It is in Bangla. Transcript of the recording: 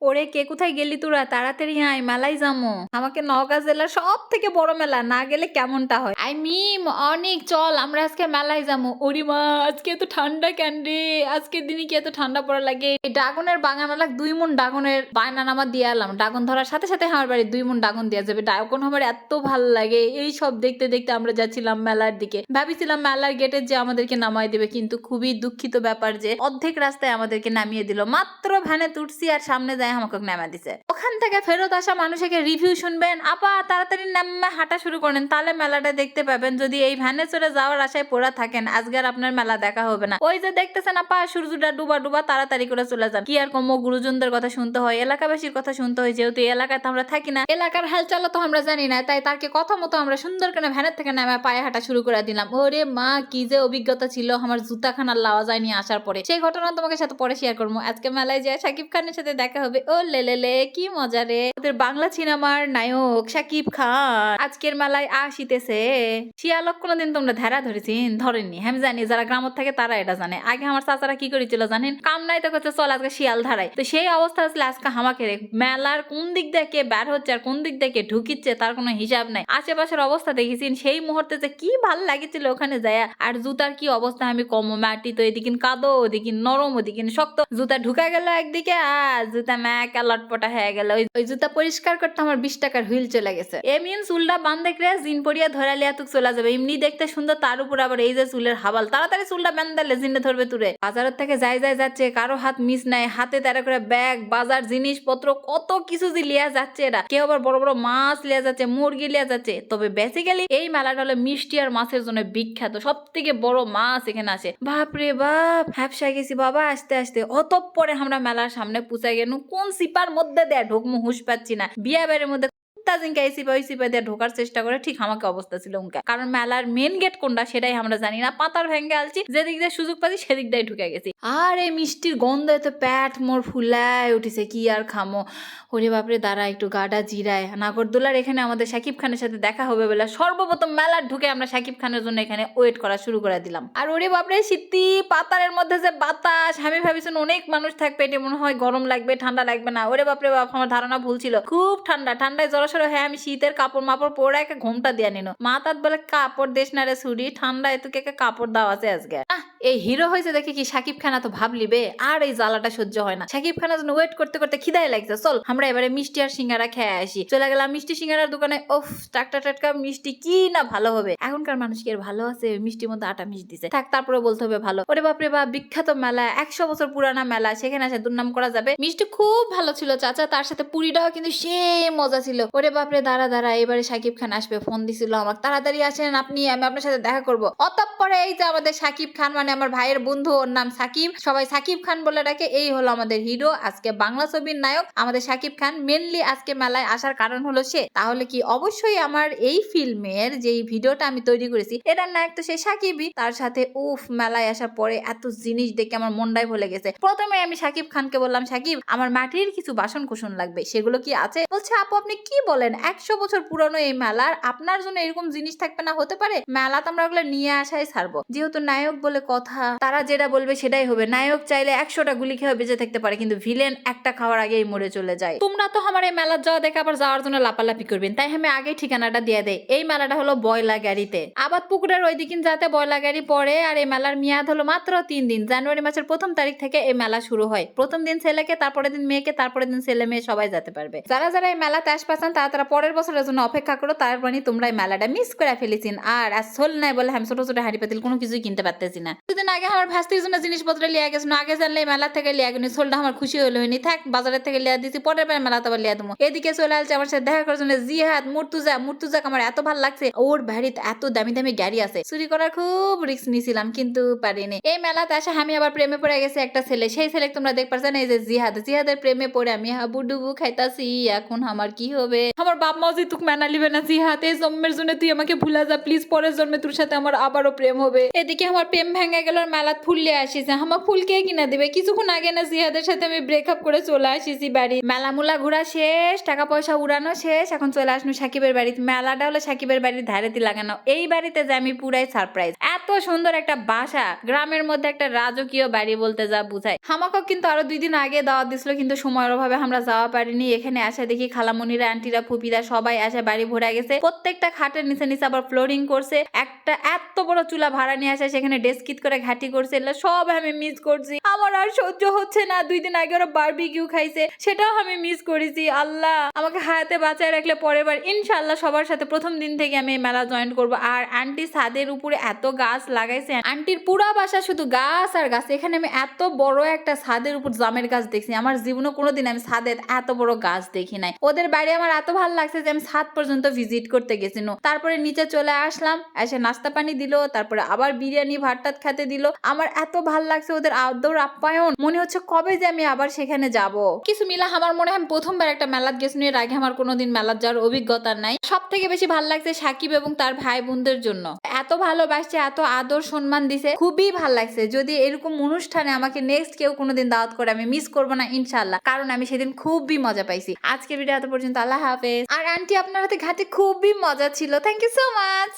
ওরে কে কোথায় গেলি তোরা? তাড়াতাড়ি আয়, মেলায় যামো। আমাকে নওগাঁ জেলার সব থেকে বড় মেলা, না গেলে কেমনটা হয়। আই মিম অনেক, চল আমরা আজকে মেলায় যাবো। ওরে মা, আজকে এত ঠান্ডা কেন রে? আজকের দিনে কি এত ঠান্ডা পড়া লাগে? এই ড্রাগনের বাগান মেলাক 2 মন ড্রাগনের বায়না নামা দিয়ে এলাম। ড্রাগন ধরার সাথে সাথে আমার বাড়ি 2 মন ড্রাগন দেওয়া যাবে। ড্রাগন আমার এত ভাল লাগে। এই সব দেখতে দেখতে আমরা যাচ্ছিলাম মেলার দিকে। ভাবিছিলাম মেলার গেটে যে আমাদেরকে নামাই দেবে, কিন্তু খুবই দুঃখিত ব্যাপার যে অর্ধেক রাস্তায় আমাদেরকে নামিয়ে দিল। মাত্র ভ্যানে তুলছি আর সামনে যায় আমাকে নামা দিছে। ওখান থেকে ফেরত আসা মানুষকে রিভিউ শুনবেন, আপা তাড়াতাড়ি নামে হাঁটা শুরু করেন, তাহলে মেলাটা দেখতে পাবেন। যদি এই ভ্যানে চড়ে যাওয়ার আশায় পড়া থাকেন, আজকে আর আপনার মেলা দেখা হবে না। ওই যে দেখতেছেন আপা সূর্যটা ডুবা ডুবা, তাড়াতাড়ি করে চলে যান। কি আর কম, গুরুজনদের কথা শুনতে হয়, এলাকাবাসীর কথা শুনতে হয়। যেহেতু এই এলাকায় তো আমরা থাকি না, এলাকার হালচাল তো আমরা জানি না, তাই তাকে কথা মতো আমরা সুন্দর করে ভ্যানের থেকে নামে পায়ে হাঁটা শুরু করে দিলাম। ওরে মা, কি যে অভিজ্ঞতা ছিল আমার জুতাখানার লাওয়া যায়নি আসার পরে। সেই ঘটনা তোমাকে সাথে পরে শেয়ার করবো। আজকে মেলায় যায় শাকিব খানের সাথে দেখা হবে। ও লে কি মজা রে। ওদের বাংলা সিনেমার নায়ক শাকিব খান আজকের মেলায় আসিতেছে। শিয়ালক কোনোদিন তোমরা ধারা ধরেছিন? ধরেননি। আমি জানি যারা গ্রামত থাকে তারা এটা জানে। আগে আমার চাচারা কি করেছিল জানেন? কাম নাই তো করছে, চল আজকে শিয়াল ধারাই। তো সেই অবস্থা আসলে আজকে হামাকে মেলার কোন দিক দিয়ে কে বের হচ্ছে আর কোন দিক দিয়ে কে ঢুকিচ্ছে তার কোনো হিসাব নাই। আশেপাশের অবস্থা দেখেছিন? সেই মুহূর্তে যে কি ভাল লাগেছিল ওখানে যায়। আর জুতার কি অবস্থা আমি কম, মাটি তো এদিকে কাদো, ওদিকে নরম, ওদিকে শক্ত। জুতা ঢুকা গেল একদিকে আর জুতা ম্যাকা লটপটা হয়ে গেল। ওই জুতা পরিষ্কার করতে আমার 20 টাকার হুইল চলে গেছে। এ মিন চুলটা বান দেখলে জিন পরিয়া ধরা লিয়া তুক চলে যাবে। এমনি দেখতে সুন্দর, তার উপর আবার এই যে চুলের হাবাল। তাড়াতাড়ি চুলটা বান দিলে জিনে ধরবে তুরে। বাজারের থেকে যাই যাচ্ছে, কারো হাত মিস নাই। হাতে তারা করে ব্যাগ, বাজার, জিনিসপত্র কত কিছু যে লিয়া যাচ্ছে এরা। কেউ আবার বড় বড় মাছ লিয়া যাচ্ছে, মুরগি লিয়া যাচ্ছে। তবে বেসিক্যালি এই মেলাটা হলো মিষ্টি আর মাছের জন্য বিখ্যাত। সব থেকে বড় মাছ এখানে আসে। বাপরে বাপ, হ্যাপসা গেছি বাবা আসতে আসতে। অতঃপরে আমরা মেলার সামনে পুষাই গেল। কোন সিপার মধ্যে দেয়া ঢোকমু হুঁশ পাচ্ছি না। বিয়া বাড়ির মধ্যে ঢোকার চেষ্টা করে ঠিক আমাকে অবস্থা ছিল উনকা। কারণ মেলার মেন গেট কোনটা সেটাই আমরা জানি না। পাতার ভেঙ্গে আলছি, যেদিক দিয়ে সুযোগ পাচ্ছি সেদিক দিয়ে ঢুকে গেছি। আর এই মিষ্টির গন্ধ এত প্যাট মোর ফুলায় উঠেছে, কি আর খামো। ওরে বাপরে, দাঁড়া একটু গাটা জিরায়। নাগরদোলার এখানে আমাদের শাকিব খানের সাথে দেখা হবে বলে সর্বপ্রথম মেলার ঢুকে আমরা শাকিব খানের জন্য এখানে ওয়েট করা শুরু করে দিলাম। আর ওরে বাপরে, শীতি পাতারের মধ্যে যে বাতাস, আমি ভাবিছেন অনেক মানুষ থাকবে, এটি মনে হয় গরম লাগবে ঠান্ডা লাগবে না। ওরে বাপরে বাপ, আমার ধারণা ভুল ছিল। খুব ঠান্ডা, ঠান্ডায় জড়সড় হ্যাঁ আমি শীতের কাপড় মাপড় পরে একটা ঘোমটা দিয়ে নিল। মা তাত বলে কাপড় দেশ না রে ছুরি, ঠান্ডায় তোকে কাপড় দাও আছে আজকে। এই হিরো হয়েছে দেখে কি শাকিব খান তো ভাবলিবে? আর এই জ্বালাটা সহ্য হয় না। শাকিব খানের জন্য ওয়েট করতে করতে খিদাই লাগছে। চল আমরা এবারে মিষ্টি আর সিঙ্গারা খেয়ে আসি। চলে গেলাম মিষ্টি সিঙ্গারার দোকানে। ওফ, টাটকা টাটকা মিষ্টি, কি না ভালো হবে। এখনকার মানুষ কি আর ভালো আছে? মিষ্টির মধ্যে আটা মিশ দিছে, থাক তারপরে বলতে হবে ভালো। ওরে বাপরে বাপ, বিখ্যাত মেলা, 100 বছর পুরানা মেলা, সেখানে আসে দুর্নাম করা যাবে? মিষ্টি খুব ভালো ছিল চাচা, তার সাথে পুরিটাও কিন্তু সেই মজা ছিল। ওরে বাপরে, দাঁড়া এবারে শাকিব খান আসবে, ফোন দিছিল আমাকে, তাড়াতাড়ি আসেন আপনি, আমি আপনার সাথে দেখা করবো। অতঃপরে এই যে আমাদের শাকিব খান, মানে আমার ভাইয়ের বন্ধু, ওর নাম সাকিব, সবাই সাকিব খান বলে ডাকে। এই হলো আমাদের হিরো, আজকে বাংলা ছবির নায়ক আমাদের শাকিব খান। মেনলি আজকে মেলায় আসার কারণ হলো সে। তাহলে কি অবশ্যই আমার এই ফিল্মের যে ভিডিওটা আমি তৈরি করেছি এটার নায়ক তো সে সাকিবই। তার সাথে উফ, মেলায় আসার পরে এত জিনিস দেখে আমার মনটাই ভুলে গেছে। প্রথমে আমি শাকিব খানকে বললাম, সাকিব আমার মাটির কিছু বাসন কুসন লাগবে, সেগুলো কি আছে? বলছে আপু আপনি কি বলেন, 100 বছর পুরানো এই মেলার আপনার জন্য এরকম জিনিস থাকবে না, হতে পারে? মেলা তো আমরা ওগুলো নিয়ে আসাই ছাড়বো। যেহেতু নায়ক বলে কথা, তারা যেটা বলবে সেটাই হবে। নায়ক চাইলে 100টা গুলি খেয়ে বেঁচে থাকতে পারে, কিন্তু ভিলেন একটা খাওয়ার আগেই মরে চলে যায়। তোমরা তো আমার এই মেলার যাওয়া দেখে আবার যাওয়ার জন্য লাপালাপি করবেন, তাই আমি আগেই ঠিকানাটা দিয়ে দেয়। এই মেলাটা হলো বয়লা গাড়িতে, আবাদ পুকুরের ওই দিকে যাতে বয়লা গাড়ি পড়ে। আর এই মেলার মেয়াদ হলো মাত্র 3 দিন। জানুয়ারি মাসের 1ম তারিখ থেকে এই মেলা শুরু হয়। প্রথম দিন ছেলেকে, তারপরের দিন মেয়েকে, তারপরের দিন ছেলে মেয়ে সবাই যেতে পারবে। যারা যারা এই মেলাতে আসপাচ্ছেন তারা পরের বছরের জন্য অপেক্ষা করো, তার মানে তোমরা এই মেলাটা মিস করে ফেলেছিন। আর সোল নাই বলে আমি ছোট ছোট হাড়ি পাতিল কোনো কিছুই কিনতে পারতেছি না। দুদিন আগে আমার ভাস্তির জন্য জিনিসপত্র লিয়া গেছিল, আগে জানলে মেলা থেকে লিয়া গেনি। সোলটা আমার খুশি হলো হয়নি, থাক বাজারের থেকে লিয়া দিছি, পরের বার মেলাতে আবার লিয়া দেবো। এদিকে চলে আসছে আমার সাথে দেখা করার জন্য জিহাদ মুর্তুজাক আমার এত ভালো লাগছে। ওর বাড়িতে এত দামি দামি গাড়ি আছে, চুরি করার খুব রিস্ক নিয়েছিলাম কিন্তু পারিনি। এই মেলাতে আসে আমি আবার প্রেমে পড়ে গেছে একটা ছেলে। সেই ছেলে তোমরা দেখ পারছেন, এই যে জিহাদের প্রেমে পড়ে আমি হাবুডুবু খাইতাছি। এখন আমার কি হবে? আমার বাপ মাও যে তুক মেনা লিবে না জিহাদ, এই জন্মের জন্য তুই আমাকে ভুলা যা প্লিজ, পরের জন্মে তোর সাথে আমার আবারও প্রেম হবে। এদিকে আমার প্রেম ভেঙে গেল আর মেলাত ফুল লিয়ে আসিছে, আমার ফুল কে কিনা দিবে? কিছুক্ষণ আগে না জিহাদের সাথে আমি ব্রেকআপ করে চলে আসিছি বাড়ি। মেলা মুলা ঘোরা শেষ, টাকা পয়সা উড়ানো শেষ, এখন চলে আসনো সাকিবের বাড়ি। মেলাটা হলো সাকিবের বাড়ির ধারেতে লাগানো। এই বাড়িতে যে আমি পুরাই সারপ্রাইজ। এত সুন্দর একটা বাসা, গ্রামের মধ্যে একটা রাজকীয় বাড়ি বলতে যা বুঝায়। আমাকেও কিন্তু আরো 2 দিন আগে দাওয়াত দিছিল, কিন্তু সময়ের অভাবে আমরা যাওয়া পারিনি। এখানে আসে দেখি খালামণিরা, আন্টিরা, ফুপিরা সবাই আসে, বাড়ি ভরা গেছে। প্রত্যেকটা খাটের নিচে নিচে আবার ফ্লোরিং করছে। একটা এত বড় চুলা ভাড়া নিয়ে আসে, সেখানে ডেস্কিট করে ঘাটি করছে। এগুলো সব আমি মিস করছি। আমার আর সহ্য হচ্ছে না। 2 দিন আগে ওরা বারবিকিউ খাইছে, সেটাও আমি মিস করেছি। আল্লাহ আমাকে হায়াতে বাঁচায় রাখলে পরের বার ইনশাআল্লাহ সবার সাথে প্রথম দিন থেকে আমি এই মেলা জয়েন করব। আর আন্টি ছাদের উপরে এত গাছ লাগাইছে, আন্টির পুরা বাসা শুধু গাছ আর গাছ। এখানে আমি এত বড় একটা ছাদের উপর জামের গাছ দেখছি, আমার জীবনে কোনোদিন আমি ছাদে এত বড় গাছ দেখি নাই। ওদের বাড়ি আমার এত ভালো লাগছে যে আমি ছাদ পর্যন্ত ভিজিট করতে গেছিল। তারপরে নিচে চলে আসলাম, এসে নাস্তা পানি দিল, তারপরে আবার বিরিয়ানি ভাত টাত খেতে দিল। আমার এত ভালো লাগছে ওদের আদর আপ্যায়ন, মনে হচ্ছে কবে যে আমি আবার সেখানে যাব। কিছু মিলা আমার মনে হয় আমি প্রথমবার একটা মেলাত গেছি, এর আগে আমার কোনোদিন মেলাত যাওয়ার অভিজ্ঞতা নাই। সব থেকে বেশি ভালো লাগছে সাকিব এবং তার ভাই বোনদের জন্য, এত ভালোবাসছে, এত আদর সম্মান দিছে, খুবই ভালো লাগছে। যদি এরকম অনুষ্ঠানে আমাকে নেক্সট কেউ কোনোদিন দাওয়াত করে আমি মিস করবো না ইনশাল্লাহ, কারণ আমি সেদিন খুবই মজা পাইছি। আজকের ভিডিও এত পর্যন্ত, আল্লাহ হাফেজ। আর আন্টি আপনার হাতে ঘাটে খুবই মজা ছিল, থ্যাংক ইউ সো মাচ।